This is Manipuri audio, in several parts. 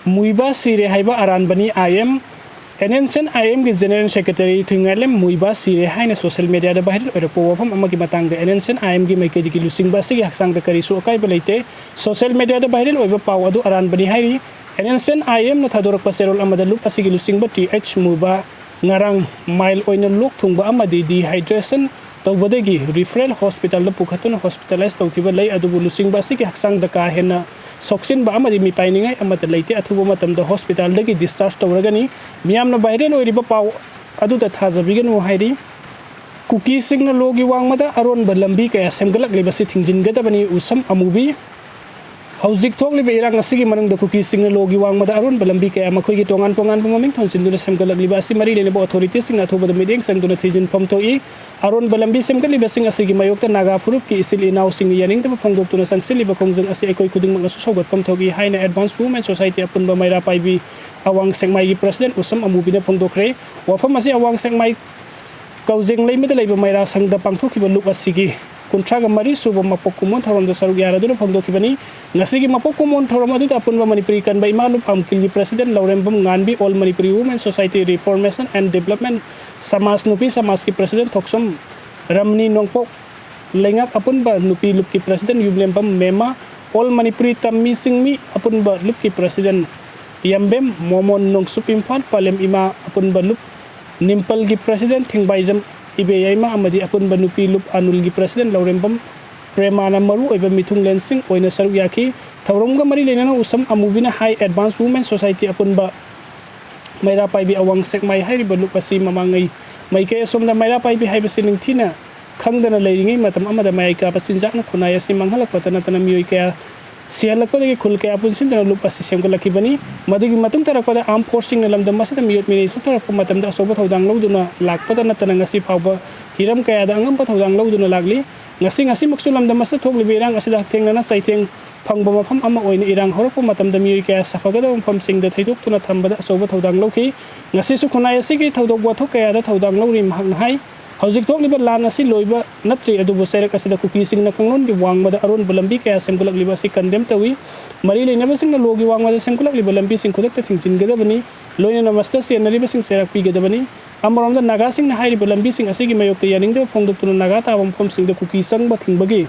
Muivah Sire Haiba Aranbani IM Enensen IM ki General Secretary Thungalem Muivah Sire Haina social media da bahir repo wafam amagi matangda Enensen IM ki maike diki lusing basi ki haksang da karisu akai belaite social media da bahir oiba paw adu Aranbani hairi Enensen IM na thadorak paserol amada lup asigi lusing ba TH Muivah ngarang mile oina luk thungba amadi dehydration tawbadagi referral hospital da pukhatuna hospitalized tawkiba lay adu lusing basi ki haksang da ka hena Soksin ba amadi mi painingai amata leite athuba matam da hospital dagi discharge tawragani miyamna viral oiriba paw adu da thajabigan wo hairi Kuki singna logi wangmada aronba lambi kaya semgalak libasi thingjingadabani usam amubi Hauzik thokli be irang asigi manung da Kuki singna logi wangmada aronba lambi kaya makhoi gi tongan maming thonsinduna semgalak libasi mari lene bo authority singna thuba da meeting sangduna thijin pamtoi aronba lambi semgal libasing asigi mayokta naga purup ki isil inaw sing yaning da phangdok tuna sangsil liba khongjang asi ekoi kuding magna sogot pamthogi haina advanced women society apunba maira paibi awang sengmai gi president usam amubi na phangdokre wafam asi awang sengmai kaujeng leimada leiba maira sangda pangthokiba luk asigi kuntraga mari suba mapokumon thorom da saru yara duna phangdokibani ngasigi mapokumon thorom adu apunba manipuri kan bai malu pamkil president laurembam nganbi all manipuri women society reformation and development samas nupi samas ki president thoksom ramni nongpok lengak apunba nupi lupki president yublembam mema all manipuri tammi singmi apunba lupki president yambem momon nongsup imphal palem ima apunba lup nimpal gi president thingbaijam ibeyama amadi apunba nupi lup anul gi president laurembam premana maru oiba mithung lensing oina saru yaki thawromga mari lenana usam amubina high advanced women society apunba maira paibi awang sekmai hairi balu pasi mamangai maike somda maira paibi haiba sining thina khangdana leiringai matam amada maika pasinjak na khunaya si manghalak patana tana mioi kaya sialak pade khul kaya punsin dana lu pasi semgalaki bani madigi matung tara pada arm forcing na lamda masada miot mini satara matam da soba thodang loduna lakpada na tana ngasi phawba hiram kaya da angam pa thodang loduna lagli ngasi maksulam da masada thogli berang asida thengna na saiteng phangba mafam ama oina irang horpo matam da mioi kaya safagada mafam singda thaidok tuna thambada soba thodang loki ngasi su khunai asigi thodok wathok kaya da thodang lori mahak hai hauzik thok liba lan asi loiba natri adu bo serak asida Kuki singna kanglon gi wangmada aron balambi kaya semgulak liba si condemn tawi mari leina basing na logi wangmada semgulak liba lambi sing khudak ta thingtin gadabani loina namasta se nari basing serak pi gadabani amarom da naga sing na hairi balambi sing asigi mayok ta yaning da phongdok tuna naga ta bam phom sing da Kuki sang ba thingbagi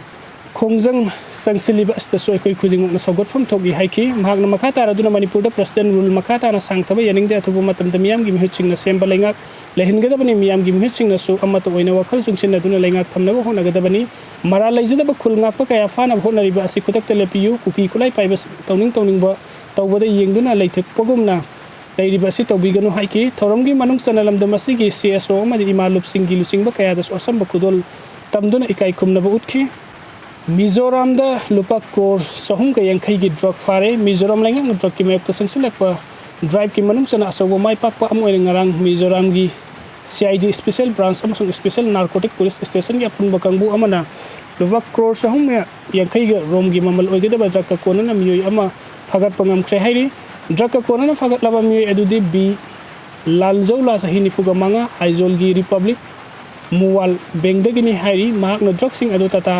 khongjang sangsiliba asta soi koi khuding na sogot phom thogi haiki mahak na makha ta raduna manipur da president rule makha ta na sangthaba yaning da thubu matam da miyam gi mihching na semba lengak lehin gadabani miyam gi mihching na su amma to oina wakhal sungsin na duna lengak thamna ho na gadabani mara leijada ba khulnga pa kaya fana ho na riba asi khudak te lepiu Kuki kulai paiba tawning ba tawbada yengduna leithek pogumna leiriba si tawbiganu haiki thoromgi manung sanalam da masigi CSO amadi imalup singi lusing ba kaya da osam ba kudol tamduna ikai khumna ba utki Mizoram da lupa crore sahum ka yangkai gi drug fare Mizoram lengak drug ki mayok ta sangsilak pa drive ki manung sana asobo mai pak pa amoy ngarang Mizoram gi CID special branch amasung special narcotic police station gi apun bakang bu amana lupa crore sahum ya yangkai gi rom gi mamal oy geda ba drug ka kona na miyoi ama fagat pangam kre hairi drug ka kona na fagat laba miyoi adudi bi lalzaula sahini puga manga aizol gi republic muwal bengdagi ni hairi mahak na drug sing adu tata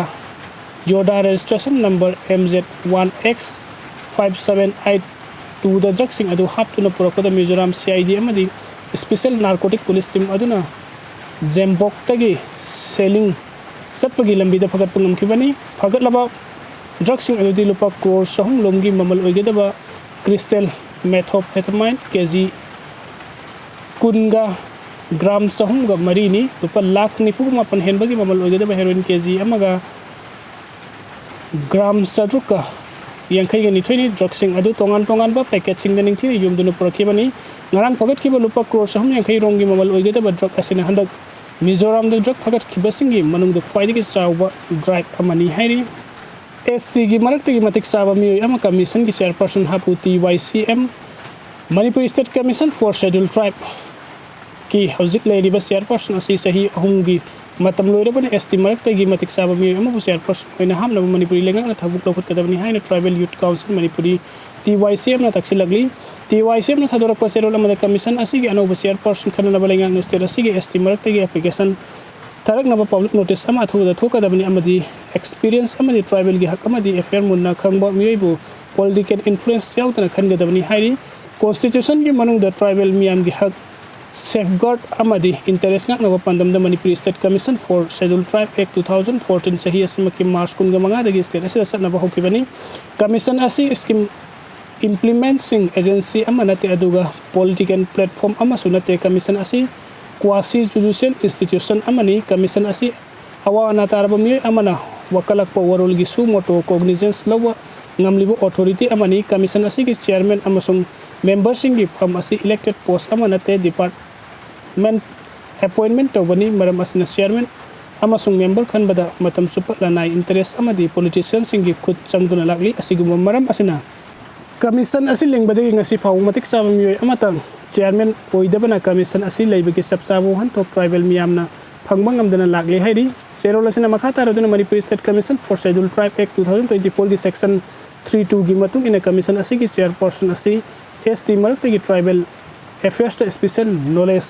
Yoda registration number MZ1X5782 the drug sing adu hap tuna purakoda Mizoram CID amadi special narcotic police team aduna Zembok tagi selling satpagi lambi da phagat pungam kibani phagat laba drug sing adu di lupa crore sahum lomgi mamal oigeda ba crystal methamphetamine kg kunga gram sahum ga marini lupa lakh ni pu mapan henbagi mamal oigeda ba heroin kg amaga gram sadruka yangkai gani thini drug sing adu tongan ba packet sing daning thi yum dunu prokhibani ngarang packet ki lupa crore sahum yangkai rongi mamal oigeda ba drug asina handak Mizoram da drug packet ki basingi manung da paidi ki chawba drive amani hairi SC gi marak gi matik sawa mi ama commission ki chairperson hapu TYCM Manipur State Commission for Scheduled Tribe ki hauzik lady ba chairperson asi sahi ahungi matam loira bani ST marak gi matik sawa mi ama bu chairperson oina hamna Manipuri lengak na thabuk loput kadabani haina tribal youth council Manipuri TYCM na taksilagli TYCM na thadorak pasero lamada commission asigi ano ba chairperson kana na balengak no state asigi ST marak gi application tarak na public notice ama thu da thoka dabani amadi experience amadi tribal gi hak amadi affair munna khangba miibu political influence yautana khangadabani hairi constitution gi manungda tribal miyam gi hak safeguard amadi interest ngak nawa pandamda Manipur State Commission for Scheduled Tribe Act 2014 sahi asimaki March 15 dagi state asida satnaba hokibani commission asi scheme implementing agency amanate aduga political platform amasunate commission asi quasi judicial institution amani commission asi awa natarba mi amana wakalak powerol gi sumoto cognizance lawa ngamlibo authority amani commission asi gi chairman amasung members singi from asi elected post amanate department appointment tawani maram asina chairman amasung member khanbada matam super lanai interest amadi politicians singi khut changduna lagli asigum maram asina commission asi lingbadagi ngasi phaw matik sa mioi amatang chairman oidabana commission asi leibagi sabsabu han top tribal miyamna phangmang amdana lagli hairi serol asina makhata raduna Manipur State Commission for Scheduled Tribe Act 2024 gi section 32 gi matung ina commission asi gi chairperson asi ST maratagi tribal affairs special knowledge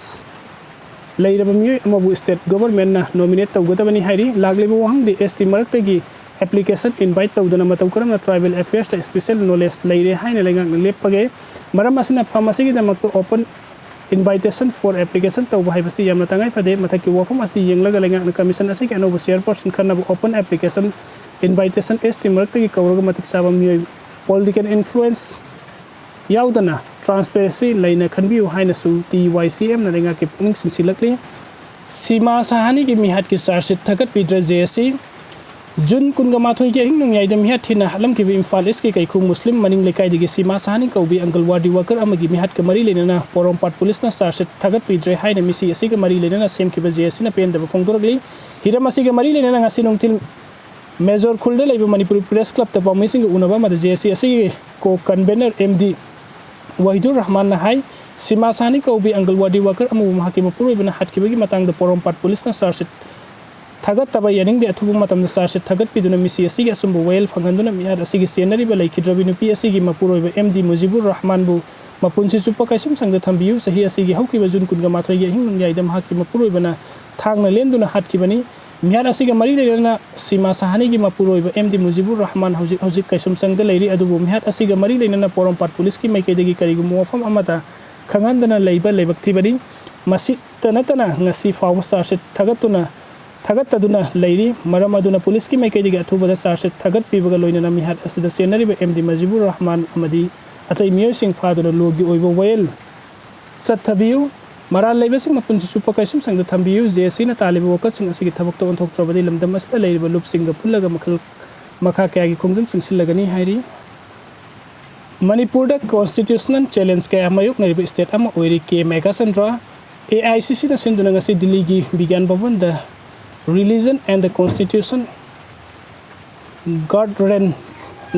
leiraba mioi amabu state government na nominate tawgadabani hairi laglibu wahang di ST maratagi application invite tawdana mataw karamna tribal affairs special knowledge leire haina lengak lepage maram asina pharmacy gi damak open invitation for application tawba haibasi yamna tangai phade mathaki wafam asi yenglaga lengak commission asi ke anobu chairperson khanabu open application invitation ST maratagi kawraga matik sabam mioi political influence yaudana transparency laina khanbiu haina su TYCM na lenga ke pung sinsilakli sima sahani gi mihat ki sarsit thakat pidra JSC Jun kunga mathoi ke hingnung yaidam mihat thina halam ki Imphal East ke kaikhu muslim maning lekai digi sima sahani kaubi angalwadi worker amagi mihat ke mari lenana porompat police na sarsit thagat pidre haina misi asi ke mari lenana sem ki JSC na pen daba phongdoragli hiram asi ke mari lenana ngasi nongtil Major Khulde laiba Manipur Press Club ta pamising unaba ma JSC asi ko convener MD Wahidur Rahman na hai sima sahani kaubi angalwadi worker amu mahakima puroi bana hatkibagi matang da porompat police na sarsit thagat taba yaning de athubu matam da sarsit thagat piduna misi asi ga sumbu well phanganduna miyar asi gi senari ba laikhi drabi nupi asi gi mapuroi ba MD Mujibur Rahman bu mapunsi supa kaisum sangda thambiu sahi asi gi hauki ba jun kunga mathoi gi hing yaidam hakima puroi bana thangna lenduna hatkibani miyar asi ga mari lena sima sahani gi mapuroi ba MD Mujibur Rahman hauzik kaisum sangda leiri adubu miyar asi ga mari lena porompat police ki maike degi kari gu mofam amata khangandana leiba leibakthi bari masi tanatana ngasi faw sarsit thagataduna leiri maram aduna police ki maike degi athubada sarsit thagat pibaga loinana mihat asida senari ba MD Mujibur Rahman amadi atai miyo sing phaduna logi oibo wel chathabiu maral leiba sing mapunsi supa kaisum sangda thambiu JSC na talibu waka sing asigi thabak to onthok trobadi lamdam asda leiriba lup singga pullaga makha kaya gi khongdum singsilagani hairi Manipur da constitutional challenge kaya mayuk nariba state ama oiri ke Megasandra AICC na sinduna ngasi Delhi gi Bigyan Bhavan da Religion and the Constitution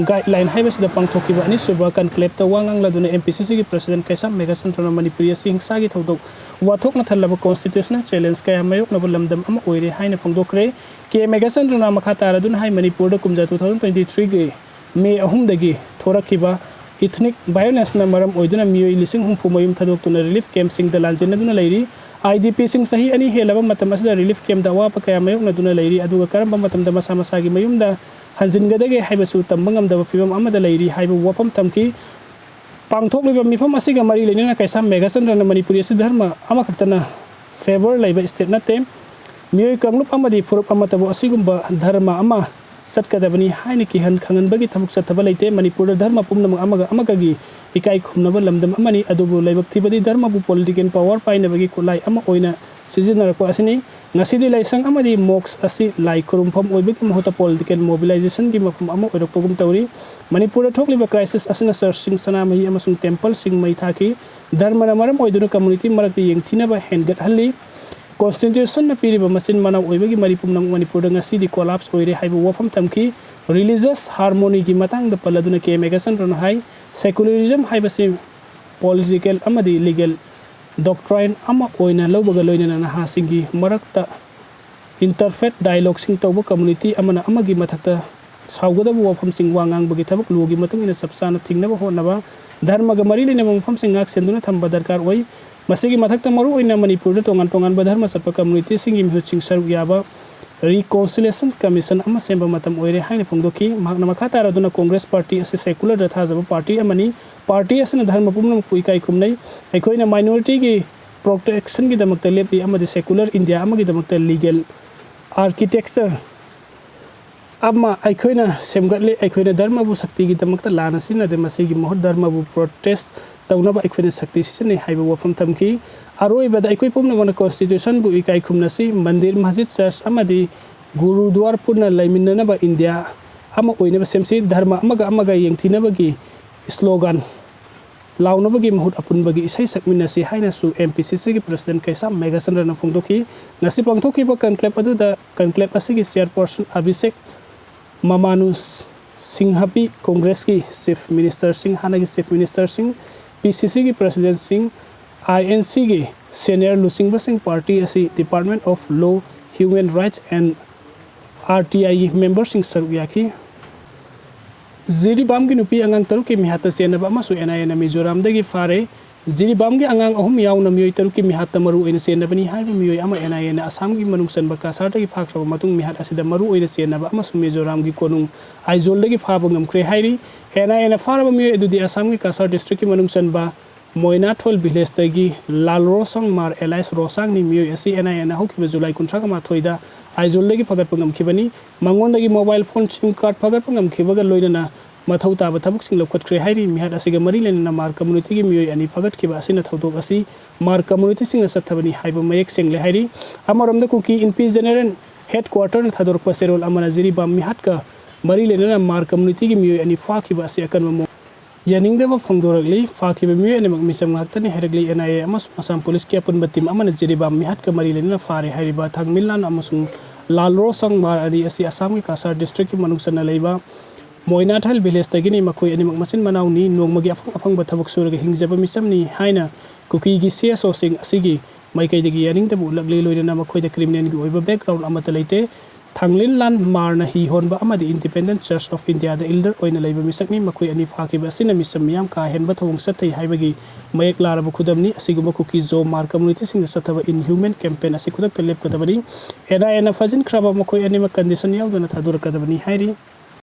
guideline haibas da pangthokiba ani suba conclave ta wangang laduna MPCC gi president kaisa Megasandra na Manipur sing sagi thodok wathok na thalaba constitutional challenge kaya mayuk na bulamdam ama oiri haina phongdokre ke Megasandra na makha taradun hai Manipur da kumja 2023 gi May 3 dagi thorakiba ethnic violence na maram oiduna mioi lising humpu mayum thadok tuna relief camp sing da laljena duna leiri IDP sing sahi ani helaba matam asda relief camp da wa pa kaya mayuk na duna leiri aduga karamba matam da masa masagi mayum da hanjin gadage haibasu tambangam da pibam amada leiri haiba wafam tamki pangthok liba mifam asiga mari lenena kaisa Megasandra na Manipur si dharma ama khatana favor laiba state na tem mioi kanglup amadi furup amata bo asigumba dharma ama satkadabani haini ki han khangan bagi thamuk sataba leite Manipur dharma pumna amaga gi ikai khumnaba lamdam amani adubu laibak thibadi dharma bu political power paina bagi kulai ama oina seasonal ko asini ngasidi laisang amadi mox asi lai kurumpham oibek mohota political mobilization gi mafum ama oirokpogum tawri Manipur thokliba crisis asina searching sanamai amasung temple sing mai thaki dharma na maram oiduna community marakti yengthina ba hengat halli Constitution na piriba masin mana oibagi maripum nang Manipur da ngasi di collapse oire haiba wafam tamki religious harmony gi matang da paladuna ke Megasandra na hai secularism haiba si political amadi legal doctrine ama oina lobaga loina na hasingi marakta interfaith dialogue sing tawba community amana amagi mathakta saugada bu wafam sing wangang bagi thabak logi matung ina sabsana thingna ba honaba dharma ga mari lena wafam sing ngak senduna thamba darkar oi masigi mathakta maru oina Manipur da tongan badharma sapa community sing im sing saru yaba reconciliation commission ama semba matam oire haina phongdoki mahakna makha taraduna congress party ase secular da thajaba party amani party asena dharma pumnam puikai khumnai aikoina minority gi protection gi damakta lepi amadi secular india amagi damakta legal architecture amma aikoina semgatle aikoina dharma bu sakti gi damakta lana sina de masigi mohod dharma bu protest taunaba aikoina sakti sine haiba wafam tamki aroi bada aikoi pumna wana constitution bu ikai khumna si mandir masjid church amadi gurudwar purna laiminna ba india ama oina ba semsi dharma amaga yengthina bagi slogan launa bagi mahut apun bagi isai sakmina si haina su MPCC gi president kaisa megasandra na phongdoki ngasi pangthoki ba conclave adu da conclave asigi chairperson Abhishek Mamanus Singhapi Congress ki chief minister Singh Hanagi chief minister Singh PCC ki president Singh INC ki senior Lusingba Singh party asi Department of Law Human Rights and RTI member Singh Saruyaki Jiribam ki nupi angang taru ki mihata senaba masu NIN Mizoram dagi fare Jiribam ki angang ahum yauna miyoi taru ki mihata maru oina senabani haiba miyoi ama NIN Assam ki manungsan baka sarta ki phakra matung mihat asida maru oina senaba ama su Mizoram ki konung aizol dagi phaba ngamkre hairi NIN faraba miyoi edudi Assam ki Kasar district ki manungsan ba Moinathol village tagi Lalrosang Mar Elias Rosang ni miyoi asi NIN hokkiba July 13 da aizol dagi phagat pangam khibani mangon dagi mobile phone sim card phagat pangam khibaga loinana mathau taba thabuk sing lokhatkre hairi mihat asiga mari lenna Mar community gi miyoi ani phagat khiba asina thodok asi Mar community sing sathabani haiba mayek sengle hairi amarom da Kuki NP general headquarter na thador paserol amana Jiribam mihat ka mari lenna Mar community gi miyoi ani fa khiba asi akan yaningdeba phongdoragli fakhiba miyoi ani misam ngaktani heragli NIA amasung Assam police ki apun batim amana Jiribam mihat ka mari lenna fare hairiba thangmillan amasung Lalrosang Mar ani asi Assam ki Kasar district ki manungsana leiba Moinathal village tagini makoi ani masin manawni nongmagi afang bathabuk suraga hingjaba misamni haina Kuki gi CSO sing asigi maikai dagi yaningdeba ulagli loina makoi da criminal gi oiba background amata leite Thanglin Lan Marna hi honba amadi Independent Church of India the elder oina leiba misakni makoi ani fakhiba asina misam miyam ka henba thawung sathai haibagi mayek laraba khudamni asiguma Kuki zo Mar community sing sathaba inhuman campaign asi khudak lep kadabani NIN fazin kraba makoi ani ma condition yaudana thadura kadabani hairi